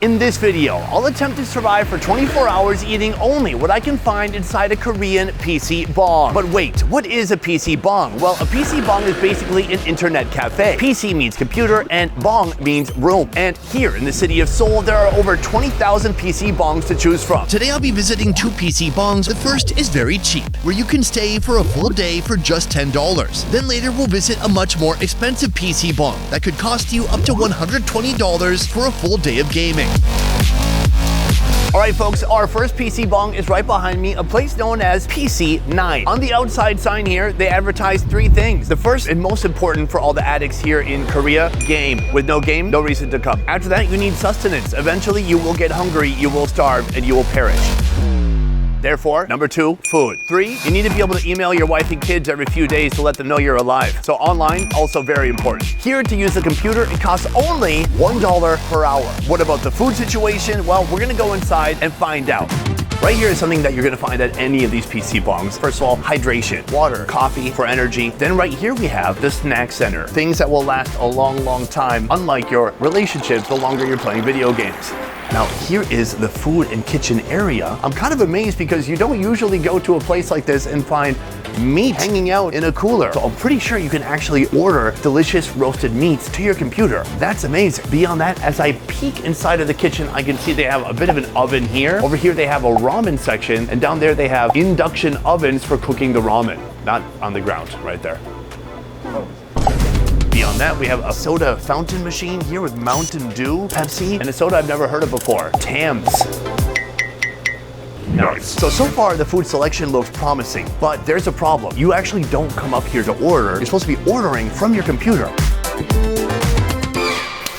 In this video, I'll attempt to survive for 24 hours eating only what I can find inside a Korean PC bong. But wait, what is a PC bong? Well, a PC bong is basically an internet cafe. PC means computer and bong means room. And here in the city of Seoul, there are over 20,000 PC bongs to choose from. Today I'll be visiting two PC bongs. The first is very cheap, where you can stay for a full day for just $10. Then later we'll visit a much more expensive PC bong that could cost you up to $120 for a full day of gaming. All right, folks, our first PC bong is right behind me, a place known as PC9. On the outside sign here, they advertise three things. The first and most important for all the addicts here in Korea, game. With no game, no reason to come. After that, you need sustenance. Eventually, you will get hungry, you will starve, and you will perish. Therefore, number two, food. 3, you need to be able to email your wife and kids every few days to let them know you're alive. So online, also very important. Here to use the computer, it costs only $1 per hour. What about the food situation? Well, we're gonna go inside and find out. Right here is something that you're gonna find at any of these PC bongs. First of all, hydration, water, coffee for energy. Then right here we have the snack center. Things that will last a long, long time, unlike your relationships the longer you're playing video games. Now, here is the food and kitchen area. I'm kind of amazed because you don't usually go to a place like this and find meat hanging out in a cooler. So I'm pretty sure you can actually order delicious roasted meats to your computer. That's amazing. Beyond that, as I peek inside of the kitchen, I can see they have a bit of an oven here. Over here, they have a ramen section, and down there they have induction ovens for cooking the ramen. Not on the ground, right there. Beyond that, we have a soda fountain machine here with Mountain Dew, Pepsi, and a soda I've never heard of before, Tams. Nice. So far the food selection looks promising, but there's a problem. You actually don't come up here to order. You're supposed to be ordering from your computer.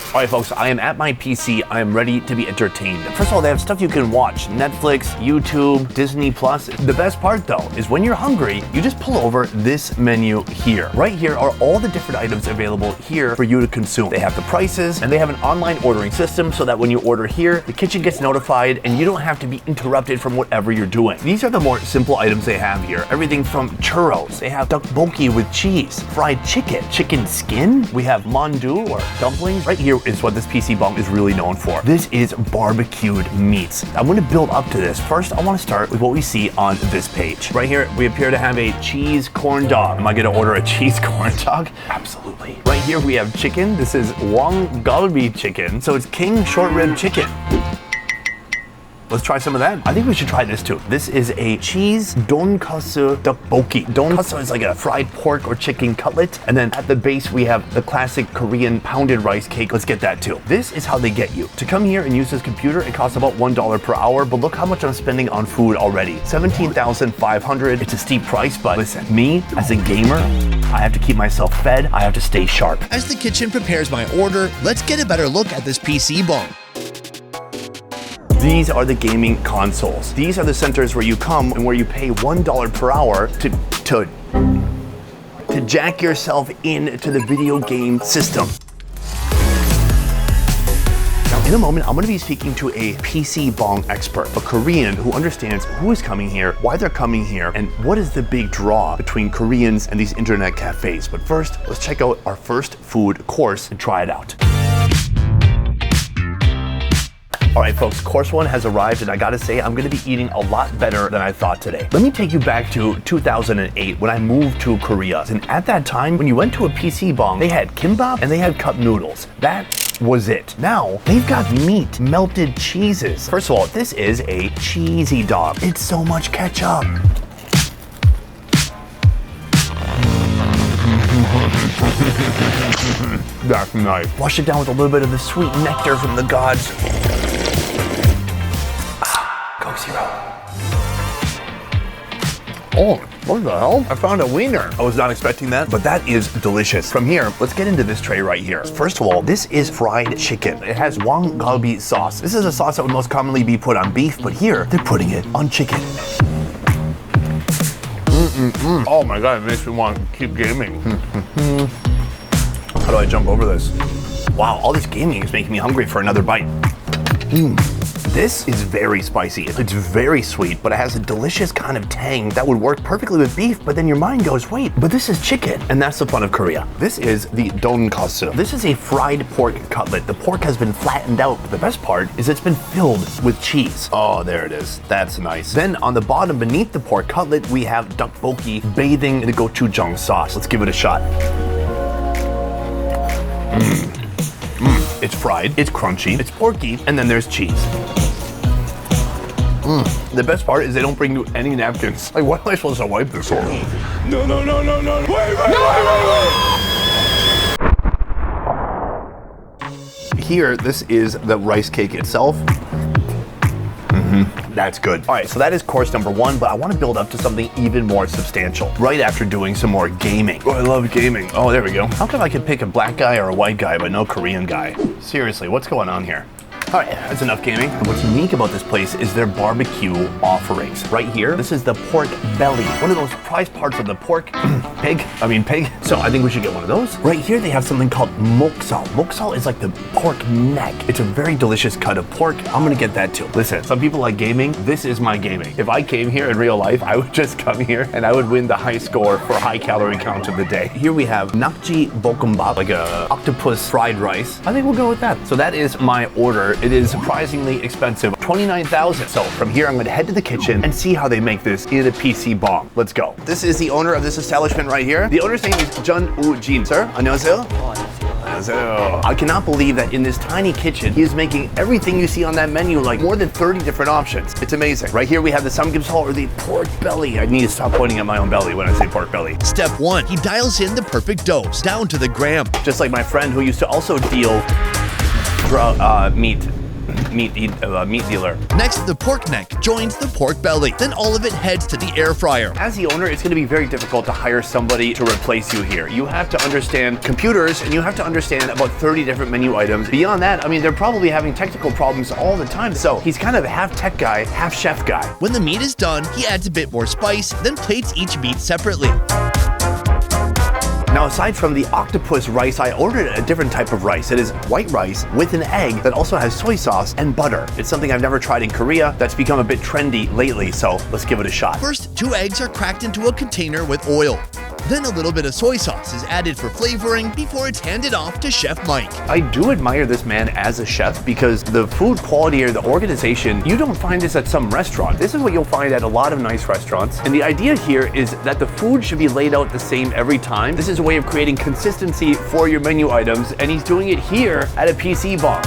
All right, folks, I am at my PC. I am ready to be entertained. First of all, they have stuff you can watch. Netflix, YouTube, Disney+. The best part, though, is when you're hungry, you just pull over this menu here. Right here are all the different items available here for you to consume. They have the prices, and they have an online ordering system so that when you order here, the kitchen gets notified, and you don't have to be interrupted from whatever you're doing. These are the more simple items they have here. Everything from churros. They have Tteok-bokki with cheese, fried chicken skin. We have Mandu or dumplings. Right here is what this PC bong is really known for. This is barbecued meats. I'm going to build up to this. First, I want to start with what we see on this page. Right here, we appear to have a cheese corn dog. Am I going to order a cheese corn dog? Absolutely. Right here, we have chicken. This is Wang chicken. So it's king short rib chicken. Let's try some of that. I think we should try this too. This is a cheese donkasu Tteok-bokki. Donkasu is like a fried pork or chicken cutlet. And then at the base, we have the classic Korean pounded rice cake. Let's get that too. This is how they get you. To come here and use this computer, it costs about $1 per hour, but look how much I'm spending on food already. $17,500. It's a steep price, but listen, me as a gamer, I have to keep myself fed. I have to stay sharp. As the kitchen prepares my order, let's get a better look at this PC bong. These are the gaming consoles. These are the centers where you come and where you pay $1 per hour to jack yourself into the video game system. Now, in a moment, I'm going to be speaking to a PC bong expert, a Korean who understands who is coming here, why they're coming here, and what is the big draw between Koreans and these internet cafes. But first, let's check out our first food course and try it out. All right, folks, course 1 has arrived, and I gotta say, I'm gonna be eating a lot better than I thought today. Let me take you back to 2008 when I moved to Korea. And at that time, when you went to a PC bong, they had kimbap and they had cup noodles. That was it. Now, they've got meat, melted cheeses. First of all, this is a cheesy dog. It's so much ketchup. That's nice. Wash it down with a little bit of the sweet nectar from the gods. Coke Zero. Oh, what the hell? I found a wiener. I was not expecting that, but that is delicious. From here, let's get into this tray right here. First of all, this is fried chicken. It has Wang sauce. This is a sauce that would most commonly be put on beef, but here, they're putting it on chicken. Oh my God, it makes me want to keep gaming. How do I jump over this? Wow, all this gaming is making me hungry for another bite. This is very spicy. It's very sweet, but it has a delicious kind of tang that would work perfectly with beef, but then your mind goes, wait, but this is chicken. And that's the fun of Korea. This is the donggyo-dong. This is a fried pork cutlet. The pork has been flattened out, but the best part is it's been filled with cheese. Oh, there it is. That's nice. Then on the bottom beneath the pork cutlet, we have Tteok-bokki bathing in the gochujang sauce. Let's give it a shot. It's fried, it's crunchy, it's porky, and then there's cheese. The best part is they don't bring you any napkins. Like, what am I supposed to wipe this on? No. Wait. Here, this is the rice cake itself. That's good. All right, so that is course number 1, but I want to build up to something even more substantial right after doing some more gaming. Oh, I love gaming. Oh, there we go. How come I could pick a black guy or a white guy, but no Korean guy? Seriously, what's going on here? All right, that's enough gaming. What's unique about this place is their barbecue offerings. Right here, this is the pork belly. One of those prized parts of the pork, pig. So I think we should get one of those. Right here, they have something called moksal. Moksal is like the pork neck. It's a very delicious cut of pork. I'm gonna get that too. Listen, some people like gaming. This is my gaming. If I came here in real life, I would just come here and I would win the high score for high calorie count of the day. Here we have nakji bokkeumbap, like a octopus fried rice. I think we'll go with that. So that is my order. It is surprisingly expensive, 29,000. So from here, I'm going to head to the kitchen and see how they make this in a PC bomb. Let's go. This is the owner of this establishment right here. The owner's name is Jun-Woo-jin. Sir, 안녕하세요. 안녕하세요. I cannot believe that in this tiny kitchen, he is making everything you see on that menu, like more than 30 different options. It's amazing. Right here, we have the samgyeopsal, or the pork belly. I need to stop pointing at my own belly when I say pork belly. Step 1, he dials in the perfect dose, down to the gram. Just like my friend who used to also deal meat dealer. Next, the pork neck joins the pork belly. Then all of it heads to the air fryer. As the owner, it's going to be very difficult to hire somebody to replace you here. You have to understand computers, and you have to understand about 30 different menu items. Beyond that, I mean, they're probably having technical problems all the time. So he's kind of a half tech guy, half chef guy. When the meat is done, he adds a bit more spice, then plates each meat separately. Now, aside from the octopus rice, I ordered a different type of rice. It is white rice with an egg that also has soy sauce and butter. It's something I've never tried in Korea that's become a bit trendy lately, so let's give it a shot. First, 2 eggs are cracked into a container with oil. Then a little bit of soy sauce is added for flavoring before it's handed off to Chef Mike. I do admire this man as a chef because the food quality or the organization, you don't find this at some restaurant. This is what you'll find at a lot of nice restaurants. And the idea here is that the food should be laid out the same every time. This is a way of creating consistency for your menu items, and he's doing it here at a PC bomb.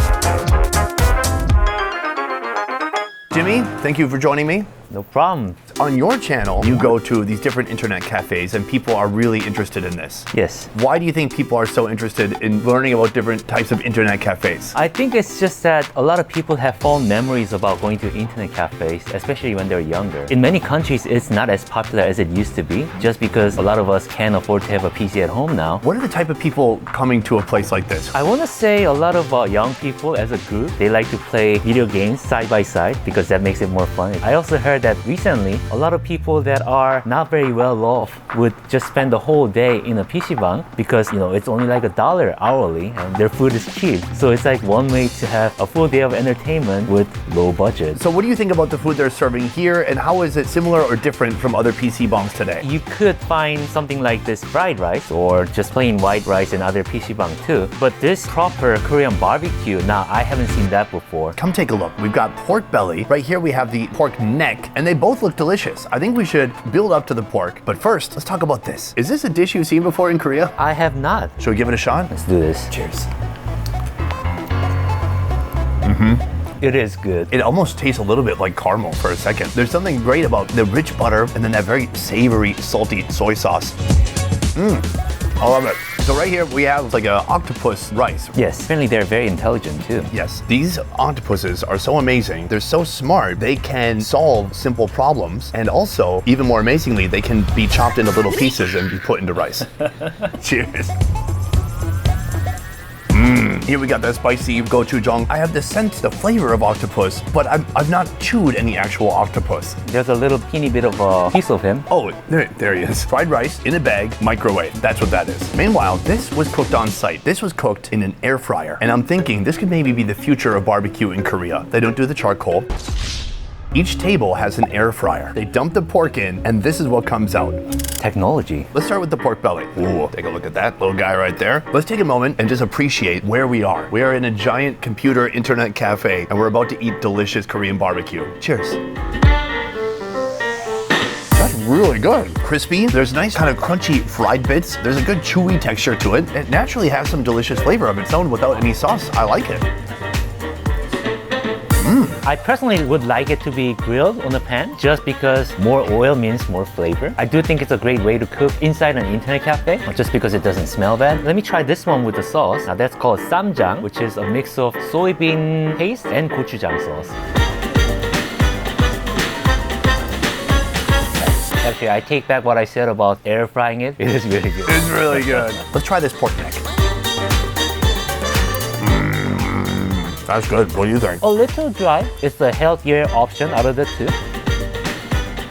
Jimmy, thank you for joining me. No problem. On your channel, you go to these different internet cafes and people are really interested in this. Yes. Why do you think people are so interested in learning about different types of internet cafes? I think it's just that a lot of people have fond memories about going to internet cafes, especially when they're younger. In many countries, it's not as popular as it used to be, just because a lot of us can't afford to have a PC at home now. What are the type of people coming to a place like this? I want to say a lot of young people as a group, they like to play video games side by side because that makes it more fun. I also heard that recently, a lot of people that are not very well off would just spend the whole day in a PC bang because, it's only like $1 hourly and their food is cheap. So it's like one way to have a full day of entertainment with low budget. So what do you think about the food they're serving here, and how is it similar or different from other PC bangs today? You could find something like this fried rice or just plain white rice in other PC bang too. But this proper Korean barbecue, now I haven't seen that before. Come take a look. We've got pork belly. Right here we have the pork neck, and they both look delicious. I think we should build up to the pork. But first, let's talk about this. Is this a dish you've seen before in Korea? I have not. Should we give it a shot? Let's do this. Cheers. It is good. It almost tastes a little bit like caramel for a second. There's something great about the rich butter and then that very savory, salty soy sauce. I love it. So right here we have like an octopus rice. Yes, apparently they're very intelligent too. Yes, these octopuses are so amazing. They're so smart. They can solve simple problems. And also, even more amazingly, they can be chopped into little pieces and be put into rice. Cheers. Here we got that spicy gochujang. I have the sense, the flavor of octopus, but I've not chewed any actual octopus. There's a little teeny bit of a piece of him. Oh, there he is. Fried rice in a bag, microwave. That's what that is. Meanwhile, this was cooked on site. This was cooked in an air fryer. And I'm thinking this could maybe be the future of barbecue in Korea. They don't do the charcoal. Each table has an air fryer. They dump the pork in, and this is what comes out. Technology. Let's start with the pork belly. Ooh, take a look at that little guy right there. Let's take a moment and just appreciate where we are. We are in a giant computer internet cafe, and we're about to eat delicious Korean barbecue. Cheers. That's really good. Crispy. There's nice kind of crunchy fried bits. There's a good chewy texture to it. It naturally has some delicious flavor of its own without any sauce. I like it. I personally would like it to be grilled on a pan just because more oil means more flavor. I do think it's a great way to cook inside an internet cafe, just because it doesn't smell bad. Let me try this one with the sauce. Now that's called Samjang, which is a mix of soybean paste and gochujang sauce. Actually, I take back what I said about air frying it. It is really good. It's really good. Let's try this pork neck. That's good. What do you think? A little dry. It's the healthier option out of the two.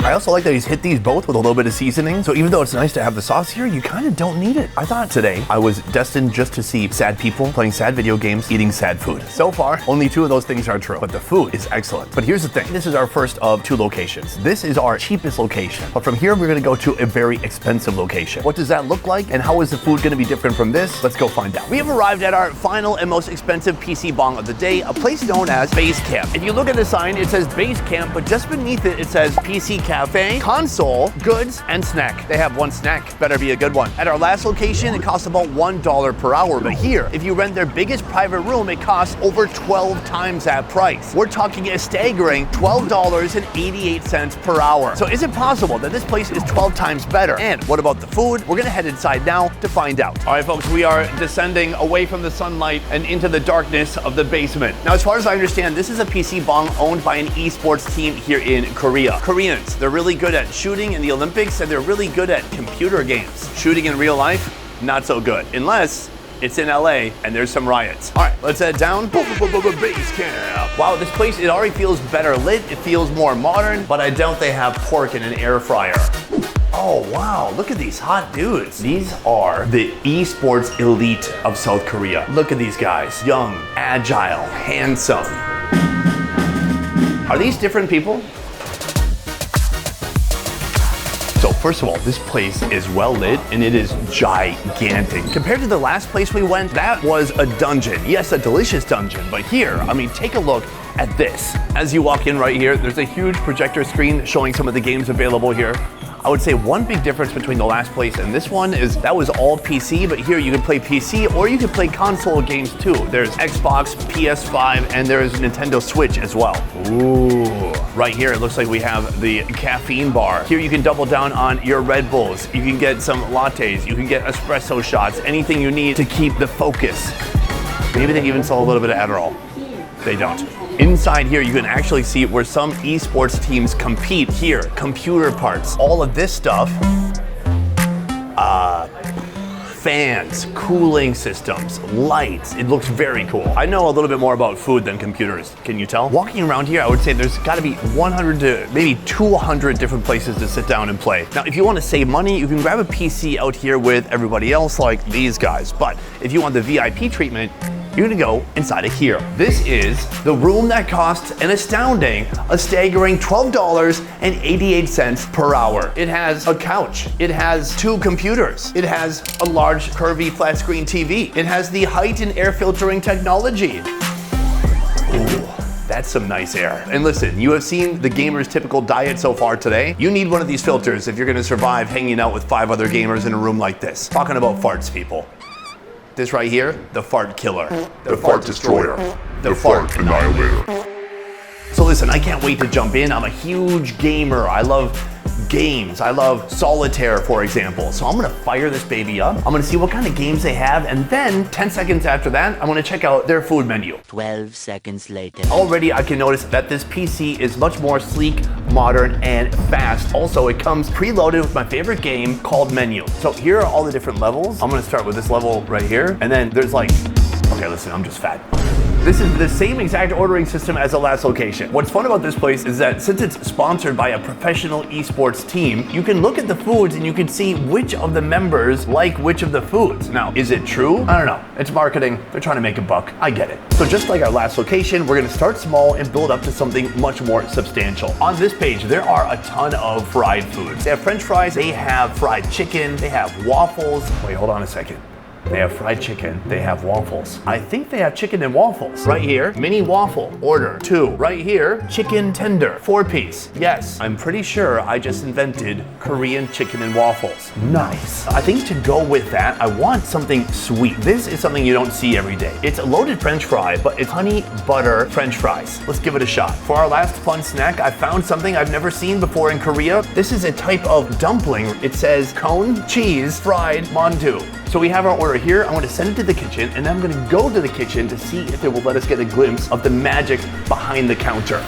I also like that he's hit these both with a little bit of seasoning. So even though it's nice to have the sauce here, you kind of don't need it. I thought today I was destined just to see sad people playing sad video games, eating sad food. So far, only 2 of those things are true, but the food is excellent. But here's the thing. This is our first of 2 locations. This is our cheapest location. But from here, we're gonna go to a very expensive location. What does that look like? And how is the food gonna be different from this? Let's go find out. We have arrived at our final and most expensive PC bong of the day, a place known as Base Camp. If you look at the sign, it says Base Camp, but just beneath it, it says PC Cafe, console, goods, and snack. They have one snack, better be a good one. At our last location, it costs about $1 per hour, but here, if you rent their biggest private room, it costs over 12 times that price. We're talking a staggering $12.88 per hour. So is it possible that this place is 12 times better? And what about the food? We're gonna head inside now to find out. All right, folks, we are descending away from the sunlight and into the darkness of the basement. Now, as far as I understand, this is a PC bong owned by an esports team here in Korea. Koreans, they're really good at shooting in the Olympics, and they're really good at computer games. Shooting in real life, not so good, unless it's in LA and there's some riots. All right, let's head down. Base camp. Wow, this place, it already feels better lit. It feels more modern, but I doubt they have pork in an air fryer. Oh, wow, look at these hot dudes. These are the esports elite of South Korea. Look at these guys, young, agile, handsome. Are these different people? So first of all, this place is well lit and it is gigantic. Compared to the last place we went, that was a dungeon. Yes, a delicious dungeon, but here, I mean, take a look at this. As you walk in right here, there's a huge projector screen showing some of the games available here. I would say one big difference between the last place and this one is that was all PC, but here you can play PC or you can play console games too. There's Xbox, PS5, and there's Nintendo Switch as well. Ooh. Right here, it looks like we have the caffeine bar. Here you can double down on your Red Bulls. You can get some lattes. You can get espresso shots, anything you need to keep the focus. Maybe they even sell a little bit of Adderall. They don't. Inside here, you can actually see where some esports teams compete. Here, computer parts, all of this stuff. Fans, cooling systems, lights. It looks very cool. I know a little bit more about food than computers. Can you tell? Walking around here, I would say there's gotta be 100 to maybe 200 different places to sit down and play. Now, if you wanna save money, you can grab a PC out here with everybody else like these guys. But if you want the VIP treatment, you're gonna go inside of here. This is the room that costs an astounding, a staggering $12.88 per hour. It has a couch. It has 2 computers. It has a large, curvy, flat screen TV. It has the height and air filtering technology. Ooh. That's some nice air. And listen, you have seen the gamer's typical diet so far today. You need one of these filters if you're gonna survive hanging out with 5 other gamers in a room like this. Talking about farts, people. This right here, the fart killer. The fart destroyer. The fart annihilator. So listen, I can't wait to jump in. I'm a huge gamer. I love games. I love solitaire, for example. So I'm gonna fire this baby up. I'm gonna see what kind of games they have, and then 10 seconds after that, I'm gonna check out their food menu. 12 seconds later. Already I can notice that this PC is much more sleek, modern, and fast. Also, it comes preloaded with my favorite game called Menu. So here are all the different levels. I'm gonna start with this level right here, and then there's like Okay, listen, I'm just fat. This is the same exact ordering system as the last location. What's fun about this place is that since it's sponsored by a professional esports team, you can look at the foods and you can see which of the members like which of the foods. Now, is it true? I don't know. It's marketing. They're trying to make a buck. I get it. So just like our last location, we're gonna start small and build up to something much more substantial. On this page, there are a ton of fried foods. They have French fries, they have fried chicken, they have waffles. Wait, hold on a second. They have fried chicken, they have waffles. I think they have chicken and waffles. Right here, mini waffle, order 2. Right here, chicken tender, 4-piece. Yes, I'm pretty sure I just invented Korean chicken and waffles. Nice. I think to go with that, I want something sweet. This is something you don't see every day. It's a loaded French fry, but it's honey butter French fries. Let's give it a shot. For our last fun snack, I found something I've never seen before in Korea. This is a type of dumpling. It says cone, cheese, fried, mandu. So we have our order here. I'm gonna send it to the kitchen and then I'm gonna go to the kitchen to see if they will let us get a glimpse of the magic behind the counter.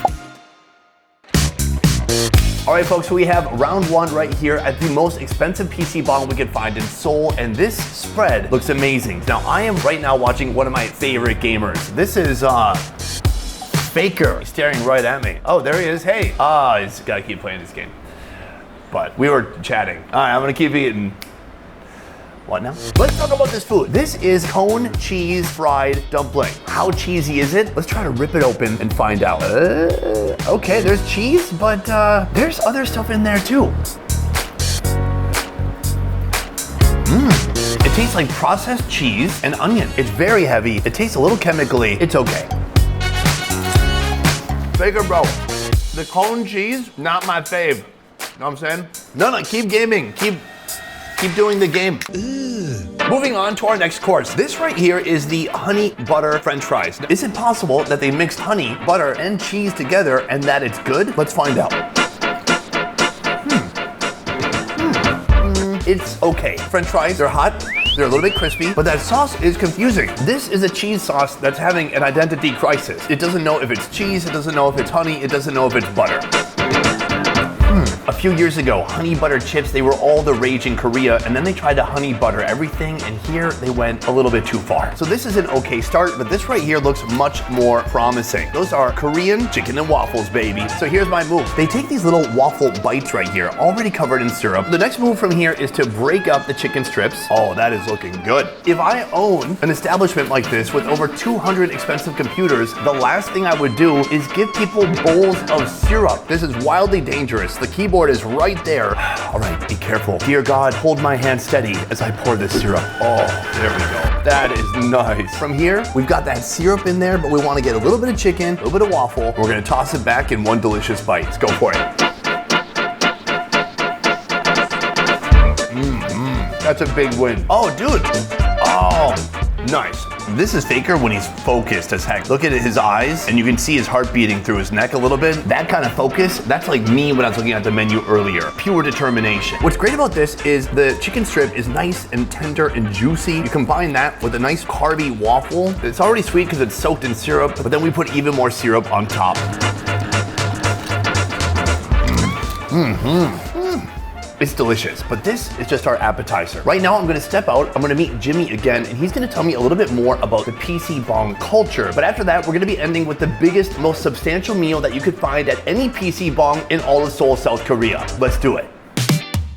All right, folks, so we have round 1 right here at the most expensive PC bong we could find in Seoul, and this spread looks amazing. Now, I am right now watching one of my favorite gamers. This is Faker. He's staring right at me. Oh, there he is. Hey. He's gotta keep playing this game. But we were chatting. All right, I'm gonna keep eating. What now? Let's talk about this food. This is cone cheese fried dumpling. How cheesy is it? Let's try to rip it open and find out. Okay, there's cheese, but there's other stuff in there too. It tastes like processed cheese and onion. It's very heavy. It tastes a little chemically. It's okay. Faker, bro, the cone cheese, not my fave. Know what I'm saying? No, keep gaming. Keep doing the game. Moving on to our next course. This right here is the honey butter French fries. Is it possible that they mixed honey, butter, and cheese together and that it's good? Let's find out. It's okay. French fries, they're hot. They're a little bit crispy, but that sauce is confusing. This is a cheese sauce that's having an identity crisis. It doesn't know if it's cheese, it doesn't know if it's honey, it doesn't know if it's butter. A few years ago, honey butter chips, they were all the rage in Korea, and then they tried to honey butter everything, and here they went a little bit too far. So this is an okay start, but this right here looks much more promising. Those are Korean chicken and waffles, baby. So here's my move. They take these little waffle bites right here, already covered in syrup. The next move from here is to break up the chicken strips. Oh, that is looking good. If I own an establishment like this with over 200 expensive computers, the last thing I would do is give people bowls of syrup. This is wildly dangerous. The keyboard is right there. All right, be careful. Dear God, hold my hand steady as I pour this syrup. Oh, there we go. That is nice. From here, we've got that syrup in there, but we want to get a little bit of chicken, a little bit of waffle. We're gonna toss it back in one delicious bite. Let's go for it. That's a big win. Oh, dude. Oh, nice. This is Faker when he's focused as heck. Look at his eyes, and you can see his heart beating through his neck a little bit. That kind of focus, that's like me when I was looking at the menu earlier. Pure determination. What's great about this is the chicken strip is nice and tender and juicy. You combine that with a nice carby waffle. It's already sweet because it's soaked in syrup, but then we put even more syrup on top. It's delicious, but this is just our appetizer. Right now, I'm gonna step out, I'm gonna meet Jimmy again, and he's gonna tell me a little bit more about the PC bong culture. But after that, we're gonna be ending with the biggest, most substantial meal that you could find at any PC bong in all of Seoul, South Korea. Let's do it.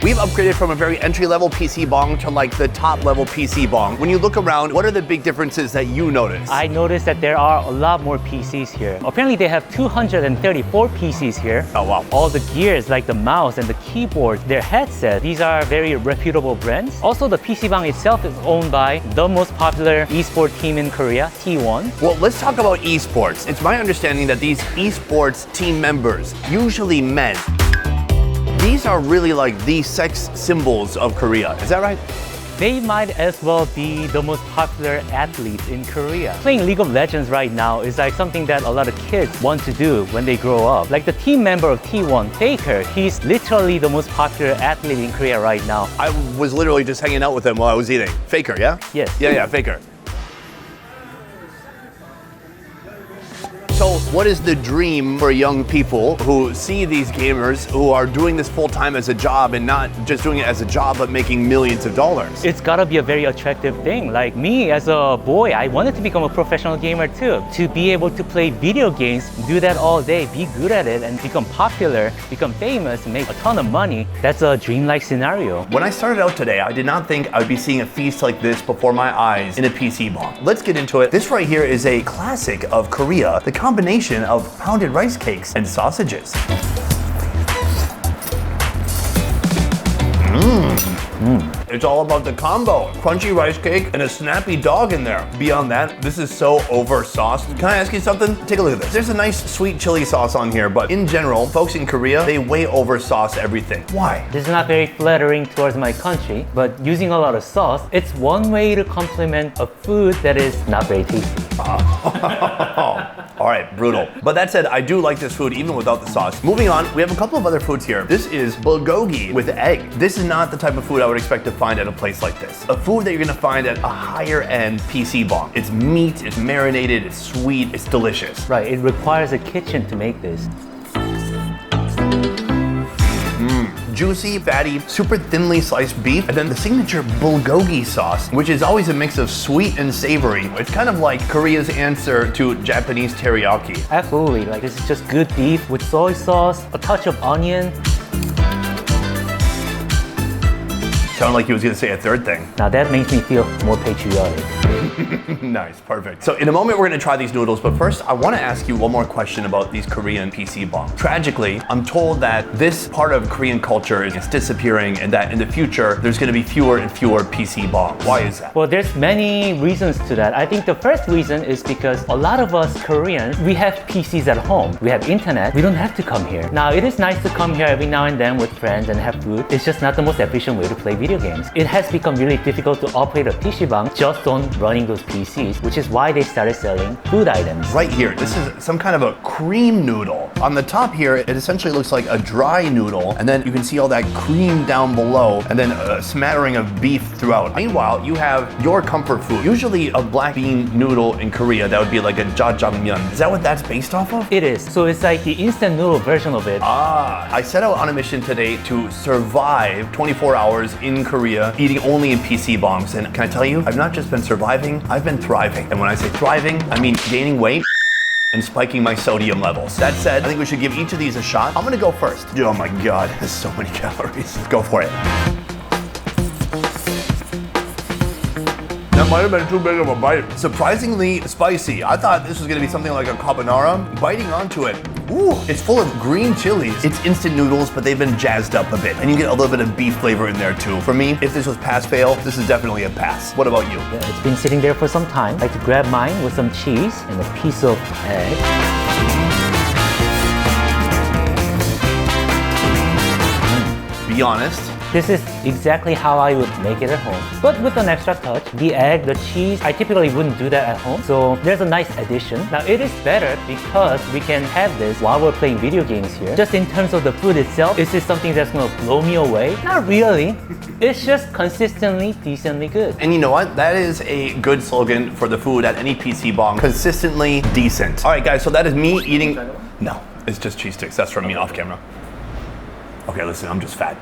We've upgraded from a very entry-level PC bong to like the top-level PC bong. When you look around, what are the big differences that you notice? I noticed that there are a lot more PCs here. Apparently they have 234 PCs here. Oh, wow. All the gears like the mouse and the keyboard, their headset, these are very reputable brands. Also, the PC bang itself is owned by the most popular esports team in Korea, T1. Well, let's talk about esports. It's my understanding that these esports team members, usually men, these are really like the sex symbols of Korea. Is that right? They might as well be the most popular athletes in Korea. Playing League of Legends right now is like something that a lot of kids want to do when they grow up. Like the team member of T1, Faker, he's literally the most popular athlete in Korea right now. I was literally just hanging out with him while I was eating. Faker, yeah? Yes. Yeah, Faker. So What is the dream for young people who see these gamers who are doing this full time as a job and not just doing it as a job but making millions of dollars? It's gotta be a very attractive thing. Like me as a boy, I wanted to become a professional gamer too. To be able to play video games, do that all day, be good at it, and become popular, become famous, make a ton of money, that's a dreamlike scenario. When I started out today, I did not think I would be seeing a feast like this before my eyes in a PC bong. Let's get into it. This right here is a classic of Korea, the combination of pounded rice cakes and sausages. It's all about the combo. Crunchy rice cake and a snappy dog in there. Beyond that, this is so over-sauced. Can I ask you something? Take a look at this. There's a nice sweet chili sauce on here, but in general, folks in Korea, they way over-sauce everything. Why? This is not very flattering towards my country, but using a lot of sauce, it's one way to complement a food that is not very tasty. All right, brutal. But that said, I do like this food even without the sauce. Moving on, we have a couple of other foods here. This is bulgogi with egg. This is not the type of food I would expect to find at a place like this. A food that you're gonna find at a higher end PC bong. It's meat, it's marinated, it's sweet, it's delicious. Right, it requires a kitchen to make this. Juicy, fatty, super thinly sliced beef, and then the signature bulgogi sauce, which is always a mix of sweet and savory. It's kind of like Korea's answer to Japanese teriyaki. Absolutely, like this is just good beef with soy sauce, a touch of onion. Sounded like he was gonna say a third thing. Now that makes me feel more patriotic. Nice, perfect. So in a moment, we're gonna try these noodles, but first, I wanna ask you one more question about these Korean PC bong. Tragically, I'm told that this part of Korean culture is disappearing and that in the future, there's gonna be fewer and fewer PC bongs. Why is that? Well, there's many reasons to that. I think the first reason is because a lot of us Koreans, we have PCs at home. We have internet. We don't have to come here. Now, it is nice to come here every now and then with friends and have food. It's just not the most efficient way to play video games. It has become really difficult to operate a PC bang just on running those PCs, which is why they started selling food items. Right here, this is some kind of a cream noodle. On the top here, it essentially looks like a dry noodle, and then you can see all that cream down below, and then a smattering of beef throughout. Meanwhile, you have your comfort food. Usually a black bean noodle in Korea, that would be like a Jjajangmyeon. Is that what that's based off of? It is. So it's like the instant noodle version of it. I set out on a mission today to survive 24 hours in Korea, eating only in PC bongs. And can I tell you, I've not just been surviving, I've been thriving. And when I say thriving, I mean gaining weight and spiking my sodium levels. That said, I think we should give each of these a shot. I'm gonna go first. Oh my God, there's so many calories. Let's go for it. That might have been too big of a bite. Surprisingly spicy. I thought this was gonna be something like a carbonara. Biting onto it, ooh, it's full of green chilies. It's instant noodles, but they've been jazzed up a bit. And you get a little bit of beef flavor in there too. For me, if this was pass-fail, this is definitely a pass. What about you? Yeah, it's been sitting there for some time. I like to grab mine with some cheese and a piece of egg. Be honest. This is exactly how I would make it at home, but with an extra touch. The egg, the cheese, I typically wouldn't do that at home, so there's a nice addition. Now it is better because we can have this while we're playing video games here. Just in terms of the food itself, is this something that's gonna blow me away? Not really. It's just consistently, decently good. And you know what? That is a good slogan for the food at any PC bong. Consistently decent. All right, guys, so that is me eating. No, it's just cheese sticks. That's from me off camera. Okay, listen, I'm just fat.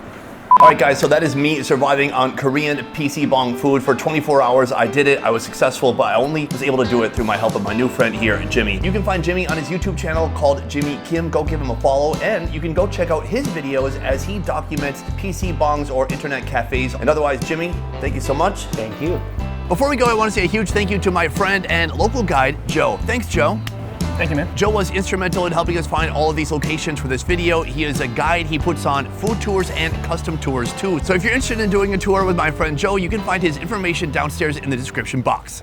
All right, guys, so that is me surviving on Korean PC bong food for 24 hours. I did it, I was successful, but I only was able to do it through my help of my new friend here, Jimmy. You can find Jimmy on his YouTube channel called Jimmy Kim. Go give him a follow, and you can go check out his videos as he documents PC bongs or internet cafes. And otherwise, Jimmy, thank you so much. Thank you. Before we go, I want to say a huge thank you to my friend and local guide, Joe. Thanks, Joe. Thank you, man. Joe was instrumental in helping us find all of these locations for this video. He is a guide. He puts on food tours and custom tours too. So if you're interested in doing a tour with my friend Joe, you can find his information downstairs in the description box.